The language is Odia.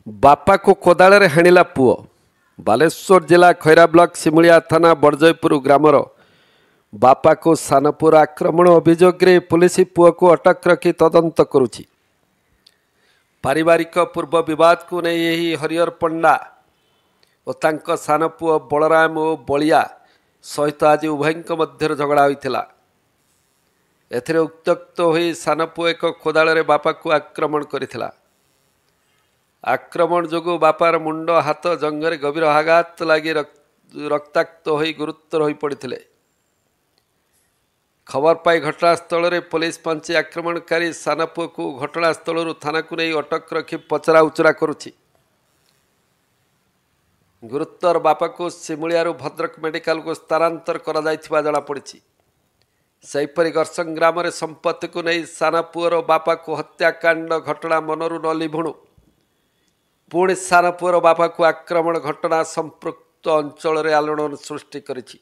बापा को कोदाଳରେ ହାଣିଲା ପୁଅ। ବାଲେଶ୍ୱର ଜିଲ୍ଲା ଖଇରା ବ୍ଲକ ସିମୁଳିଆ ଥାନା ବଡ଼ଜୟପୁର ଗ୍ରାମର ବାପାକୁ ସାନପୁଅର ଆକ୍ରମଣ ଅଭିଯୋଗରେ ପୁଲିସ ପୁଅକୁ ଅଟକ ରଖି ତଦନ୍ତ କରୁଛି। ପାରିବାରିକ ପୂର୍ବ ବିବାଦକୁ ନେଇ ଏହି ହରିହର ପଣ୍ଡା ଓ ତାଙ୍କ ସାନ ପୁଅ ବଳରାମ ଓ ବଳିଆ ସହିତ ଆଜି ଉଭୟଙ୍କ ମଧ୍ୟରେ ଝଗଡ଼ା ହୋଇଥିଲା। ଏଥିରେ ଉତ୍ତ୍ୟକ୍ତ ହୋଇ ସାନ ପୁଅ ଏକ କୋଦାଳରେ ବାପାକୁ ଆକ୍ରମଣ କରିଥିଲା। ଆକ୍ରମଣ ଯୋଗୁଁ ବାପାର ମୁଣ୍ଡ ହାତ ଜଙ୍ଘରେ ଗଭୀର ଆଘାତ ଲାଗି ରକ୍ତାକ୍ତ ହୋଇ ଗୁରୁତର ହୋଇପଡ଼ିଥିଲେ। ଖବର ପାଇ ଘଟଣାସ୍ଥଳରେ ପୋଲିସ ପହଞ୍ଚି ଆକ୍ରମଣକାରୀ ସାନ ପୁଅକୁ ଘଟଣାସ୍ଥଳରୁ ଥାନାକୁ ନେଇ ଅଟକ ରଖି ପଚରା ଉଚରା କରୁଛି। ଗୁରୁତର ବାପାକୁ ସିମୁଳିଆରୁ ଭଦ୍ରକ ମେଡିକାଲକୁ ସ୍ଥାନାନ୍ତର କରାଯାଇଥିବା ଜଣାପଡ଼ିଛି। ସେହିପରି ଗର୍ସଙ୍ଗ ଗ୍ରାମରେ ସମ୍ପତ୍ତିକୁ ନେଇ ସାନ ପୁଅର ବାପାକୁ ହତ୍ୟାକାଣ୍ଡ ଘଟଣା ମନରୁ ନ ଲିଭୁଣୁ ପୁଣି ସାନ ପୁଅର ବାପାକୁ ଆକ୍ରମଣ ଘଟଣା ସମ୍ପୃକ୍ତ ଅଞ୍ଚଳରେ ଆଲୋଡ଼ନ ସୃଷ୍ଟି କରିଛି।